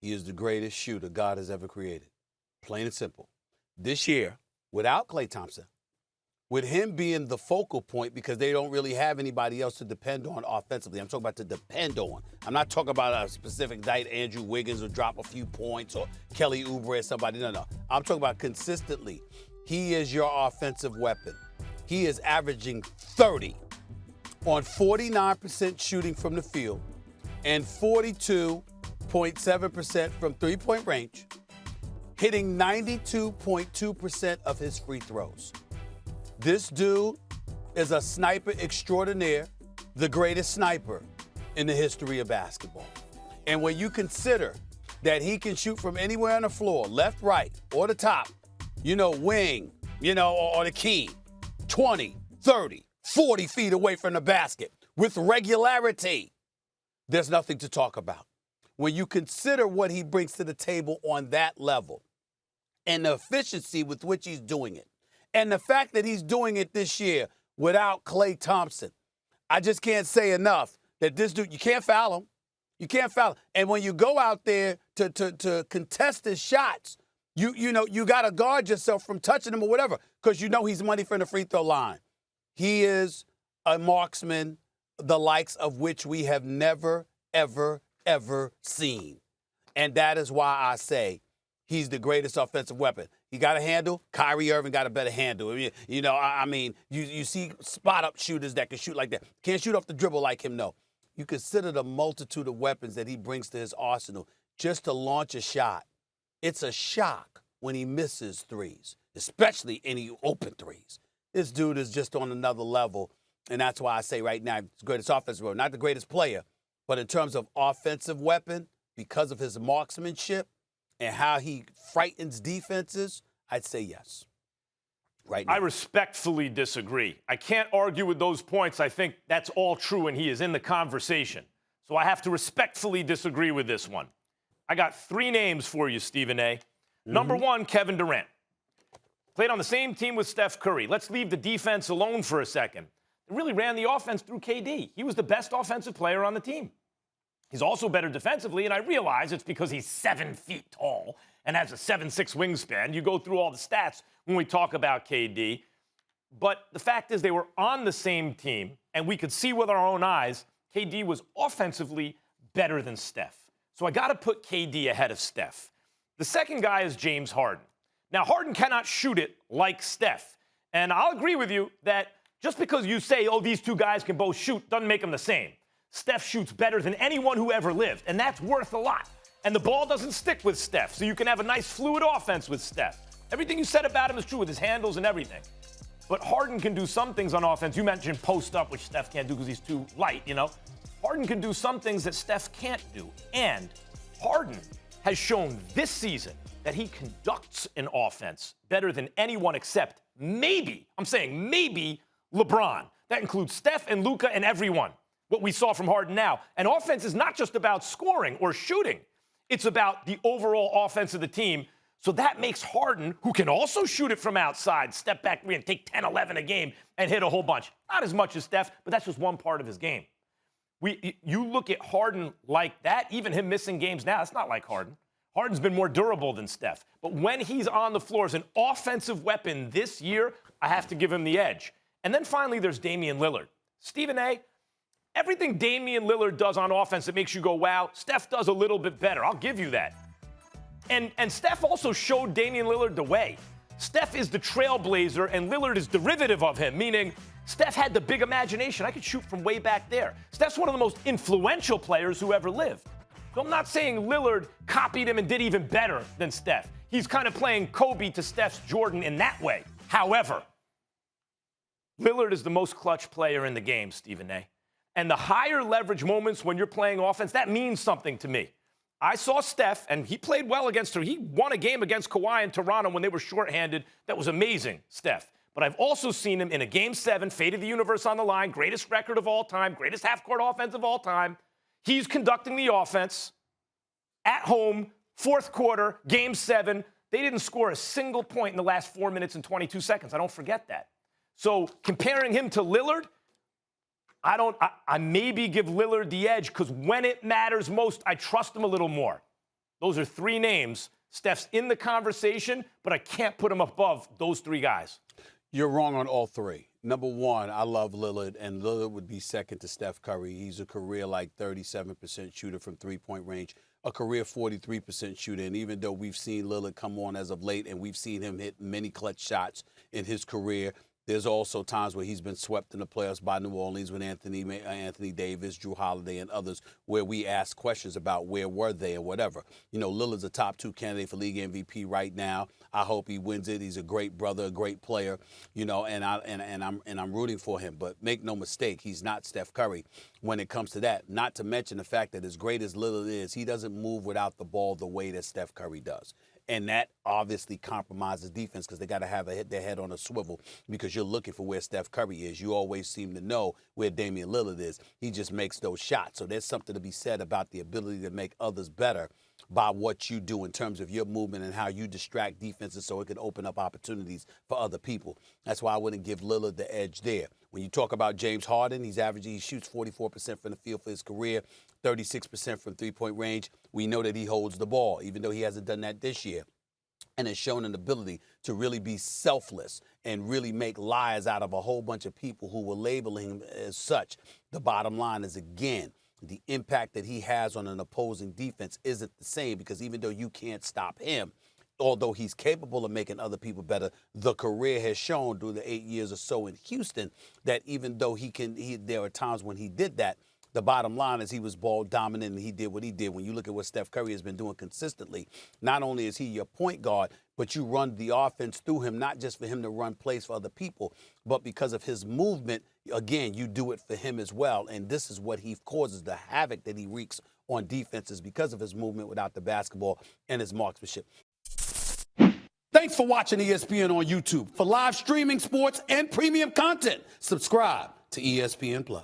He is the greatest shooter God has ever created. Plain and simple. This year, without Klay Thompson, with him being the focal point because they don't really have anybody else to depend on offensively. I'm talking about to depend on. I'm not talking about a specific night Andrew Wiggins will drop a few points or Kelly Oubre or somebody. No. I'm talking about consistently. He is your offensive weapon. He is averaging 30 on 49% shooting from the field and 42.7% from three-point range, hitting 92.2% of his free throws. This dude is a sniper extraordinaire, the greatest sniper in the history of basketball. And when you consider that he can shoot from anywhere on the floor, left, right, or the top, wing, or the key, 20, 30, 40 feet away from the basket with regularity, there's nothing to talk about. When you consider what he brings to the table on that level and the efficiency with which he's doing it, and the fact that he's doing it this year without Klay Thompson, I just can't say enough that this dude, you can't foul him. You can't foul him. And when you go out there to contest his shots, you got to guard yourself from touching him or whatever because he's money from the free throw line. He is a marksman, the likes of which we have never, ever, ever seen. And that is why I say he's the greatest offensive weapon. He got a handle. Kyrie Irving got a better handle. You see spot-up shooters that can shoot like that. Can't shoot off the dribble like him, no. You consider the multitude of weapons that he brings to his arsenal just to launch a shot. It's a shock when he misses threes, especially any open threes. This dude is just on another level, and that's why I say right now he's the greatest offensive weapon. Not the greatest player, but in terms of offensive weapon, because of his marksmanship, and how he frightens defenses, I'd say yes. Right now. I respectfully disagree. I can't argue with those points. I think that's all true, and he is in the conversation. So I have to respectfully disagree with this one. I got 3 names for you, Stephen A. Number 1, Kevin Durant. Played on the same team with Steph Curry. Let's leave the defense alone for a second. They really ran the offense through KD. He was the best offensive player on the team. He's also better defensively, and I realize it's because he's 7 feet tall and has a 7'6" wingspan. You go through all the stats when we talk about KD. But the fact is they were on the same team, and we could see with our own eyes KD was offensively better than Steph. So I got to put KD ahead of Steph. The second guy is James Harden. Now, Harden cannot shoot it like Steph. And I'll agree with you that just because you say, these two guys can both shoot, doesn't make them the same. Steph shoots better than anyone who ever lived, and that's worth a lot. And the ball doesn't stick with Steph, so you can have a nice fluid offense with Steph. Everything you said about him is true with his handles and everything. But Harden can do some things on offense. You mentioned post up, which Steph can't do because he's too light, Harden can do some things that Steph can't do. And Harden has shown this season that he conducts an offense better than anyone except maybe LeBron. That includes Steph and Luka and everyone. What we saw from Harden now. And offense is not just about scoring or shooting. It's about the overall offense of the team. So that makes Harden, who can also shoot it from outside, step back and take 10, 11 a game and hit a whole bunch. Not as much as Steph, but that's just one part of his game. You look at Harden like that, even him missing games now, it's not like Harden. Harden's been more durable than Steph. But when he's on the floor as an offensive weapon this year, I have to give him the edge. And then finally, there's Damian Lillard. Stephen A., everything Damian Lillard does on offense that makes you go, wow, Steph does a little bit better. I'll give you that. And Steph also showed Damian Lillard the way. Steph is the trailblazer, and Lillard is derivative of him, meaning Steph had the big imagination. I could shoot from way back there. Steph's one of the most influential players who ever lived. So I'm not saying Lillard copied him and did even better than Steph. He's kind of playing Kobe to Steph's Jordan in that way. However, Lillard is the most clutch player in the game, Stephen A. And the higher leverage moments when you're playing offense, that means something to me. I saw Steph, and he played well against her. He won a game against Kawhi in Toronto when they were shorthanded. That was amazing, Steph. But I've also seen him in a Game 7, fate of the universe on the line, greatest record of all time, greatest half-court offense of all time. He's conducting the offense at home, fourth quarter, Game 7. They didn't score a single point in the last 4 minutes and 22 seconds. I don't forget that. So comparing him to Lillard, I maybe give Lillard the edge because when it matters most, I trust him a little more. Those are three names. Steph's in the conversation, but I can't put him above those three guys. You're wrong on all three. Number one, I love Lillard, and Lillard would be second to Steph Curry. He's a career 37% shooter from three-point range, a career 43% shooter. And even though we've seen Lillard come on as of late and we've seen him hit many clutch shots in his career, there's also times where he's been swept in the playoffs by New Orleans with Anthony Davis, Drew Holiday, and others, where we ask questions about where were they or whatever. Lillard's a top 2 candidate for league MVP right now. I hope he wins it. He's a great brother, a great player, and I'm rooting for him. But make no mistake, he's not Steph Curry when it comes to that. Not to mention the fact that as great as Lillard is, he doesn't move without the ball the way that Steph Curry does. And that obviously compromises defense because they got to have their head on a swivel because you're looking for where Steph Curry is. You always seem to know where Damian Lillard is. He just makes those shots. So there's something to be said about the ability to make others better by what you do in terms of your movement and how you distract defenses so it can open up opportunities for other people. That's why I wouldn't give Lillard the edge there. When you talk about James Harden, he shoots 44% from the field for his career, 36% from three-point range. We know that he holds the ball, even though he hasn't done that this year, and has shown an ability to really be selfless and really make liars out of a whole bunch of people who were labeling him as such. The bottom line is, again, the impact that he has on an opposing defense isn't the same because even though you can't stop him, although he's capable of making other people better, the career has shown through the 8 years or so in Houston that even though there are times when he did that, the bottom line is he was ball dominant and he did what he did. When you look at what Steph Curry has been doing consistently, not only is he your point guard, but you run the offense through him, not just for him to run plays for other people, but because of his movement, again, you do it for him as well. And this is what he causes, the havoc that he wreaks on defenses because of his movement without the basketball and his marksmanship. Thanks for watching ESPN on YouTube. For live streaming sports and premium content, subscribe to ESPN+.